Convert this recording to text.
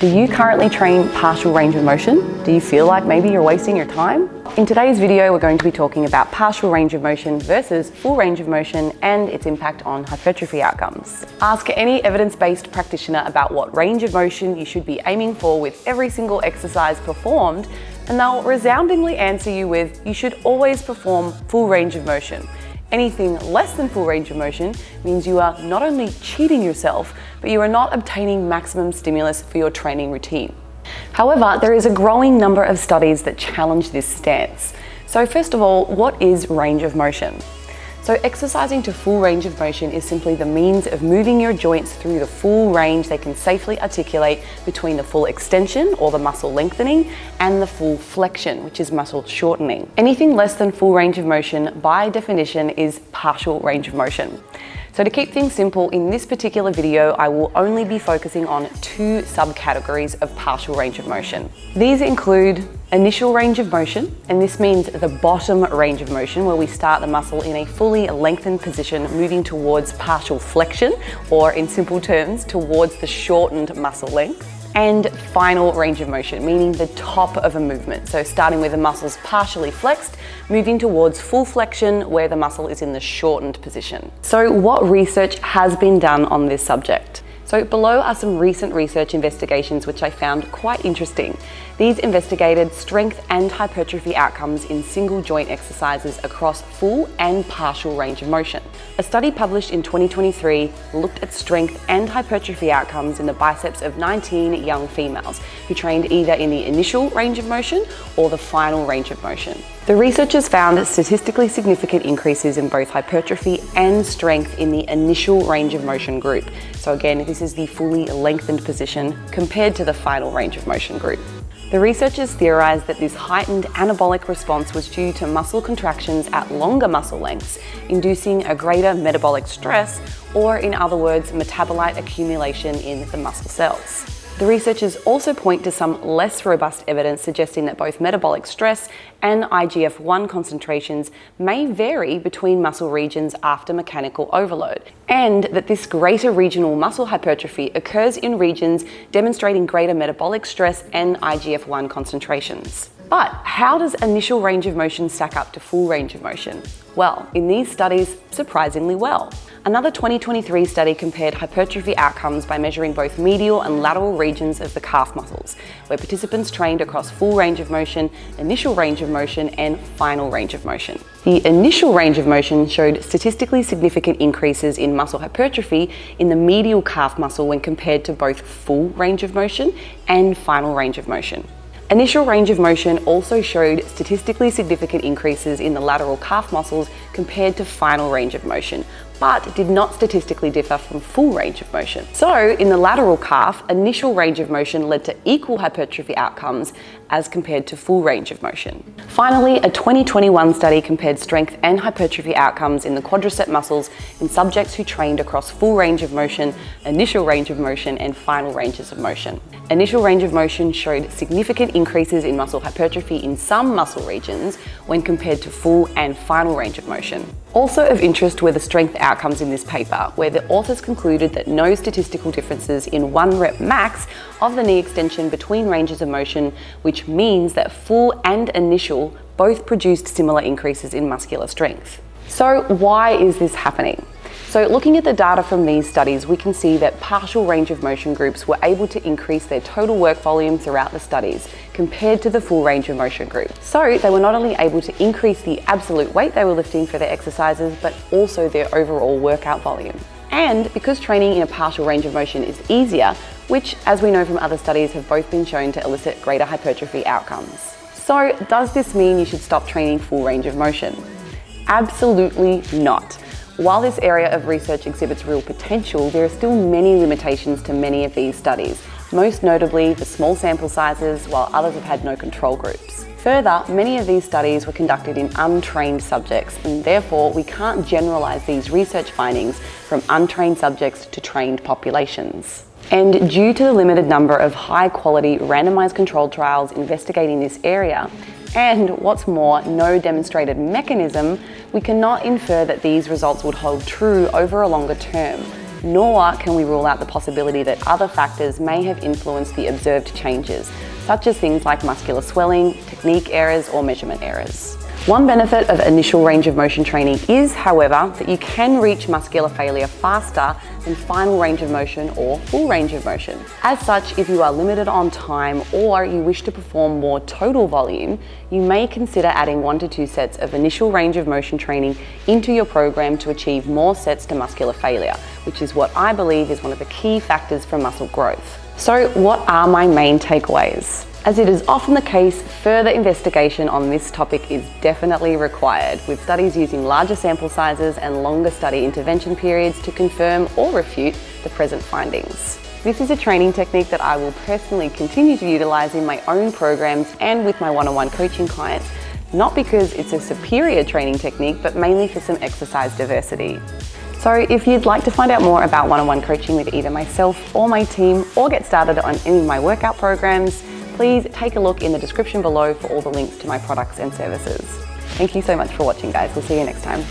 Do you currently train partial range of motion? Do you feel like maybe you're wasting your time? In today's video, we're going to be talking about partial range of motion versus full range of motion and its impact on hypertrophy outcomes. Ask any evidence-based practitioner about what range of motion you should be aiming for with every single exercise performed, and they'll resoundingly answer you with, you should always perform full range of motion. Anything less than full range of motion means you are not only cheating yourself, but you are not obtaining maximum stimulus for your training routine. However, there is a growing number of studies that challenge this stance. So first of all, what is range of motion? So exercising to full range of motion is simply the means of moving your joints through the full range they can safely articulate between the full extension, or the muscle lengthening, and the full flexion, which is muscle shortening. Anything less than full range of motion, by definition, is partial range of motion. So to keep things simple, in this particular video, I will only be focusing on two subcategories of partial range of motion. These include initial range of motion, and this means the bottom range of motion, where we start the muscle in a fully lengthened position, moving towards partial flexion, or in simple terms, towards the shortened muscle length. And final range of motion, meaning the top of a movement. So starting with the muscles partially flexed, moving towards full flexion where the muscle is in the shortened position. So what research has been done on this subject? So below are some recent research investigations which I found quite interesting. These investigated strength and hypertrophy outcomes in single joint exercises across full and partial range of motion. A study published in 2023 looked at strength and hypertrophy outcomes in the biceps of 19 young females who trained either in the initial range of motion or the final range of motion. The researchers found statistically significant increases in both hypertrophy and strength in the initial range of motion group. So again, this is the fully lengthened position compared to the final range of motion group. The researchers theorized that this heightened anabolic response was due to muscle contractions at longer muscle lengths, inducing a greater metabolic stress, or in other words, metabolite accumulation in the muscle cells. The researchers also point to some less robust evidence suggesting that both metabolic stress and IGF-1 concentrations may vary between muscle regions after mechanical overload, and that this greater regional muscle hypertrophy occurs in regions demonstrating greater metabolic stress and IGF-1 concentrations. But how does initial range of motion stack up to full range of motion? Well, in these studies, surprisingly well. Another 2023 study compared hypertrophy outcomes by measuring both medial and lateral regions of the calf muscles, where participants trained across full range of motion, initial range of motion, and final range of motion. The initial range of motion showed statistically significant increases in muscle hypertrophy in the medial calf muscle when compared to both full range of motion and final range of motion. Initial range of motion also showed statistically significant increases in the lateral calf muscles compared to final range of motion, but did not statistically differ from full range of motion. So in the lateral calf, initial range of motion led to equal hypertrophy outcomes as compared to full range of motion. Finally, a 2021 study compared strength and hypertrophy outcomes in the quadricep muscles in subjects who trained across full range of motion, initial range of motion, and final ranges of motion. Initial range of motion showed significant increases in muscle hypertrophy in some muscle regions when compared to full and final range of motion. Also of interest were the strength outcomes in this paper, where the authors concluded that no statistical differences in 1 rep max of the knee extension between ranges of motion, which means that full and initial both produced similar increases in muscular strength. So why is this happening? So looking at the data from these studies, we can see that partial range of motion groups were able to increase their total work volume throughout the studies compared to the full range of motion group. So they were not only able to increase the absolute weight they were lifting for their exercises, but also their overall workout volume. And because training in a partial range of motion is easier, which, as we know from other studies, have both been shown to elicit greater hypertrophy outcomes. So does this mean you should stop training full range of motion? Absolutely not. While this area of research exhibits real potential, there are still many limitations to many of these studies, most notably the small sample sizes, while others have had no control groups. Further, many of these studies were conducted in untrained subjects, and therefore we can't generalize these research findings from untrained subjects to trained populations. And due to the limited number of high-quality randomized controlled trials investigating this area, and what's more, no demonstrated mechanism, we cannot infer that these results would hold true over a longer term. nor can we rule out the possibility that other factors may have influenced the observed changes, such as things like muscular swelling, technique errors, or measurement errors. One benefit of initial range of motion training is, however, that you can reach muscular failure faster than final range of motion or full range of motion. As such, if you are limited on time or you wish to perform more total volume, you may consider adding 1 to 2 sets of initial range of motion training into your program to achieve more sets to muscular failure, which is what I believe is one of the key factors for muscle growth. So what are my main takeaways? As it is often the case, further investigation on this topic is definitely required, with studies using larger sample sizes and longer study intervention periods to confirm or refute the present findings. This is a training technique that I will personally continue to utilize in my own programs and with my one-on-one coaching clients, not because it's a superior training technique, but mainly for some exercise diversity. So if you'd like to find out more about one-on-one coaching with either myself or my team, or get started on any of my workout programs, please take a look in the description below for all the links to my products and services. Thank you so much for watching, guys. We'll see you next time.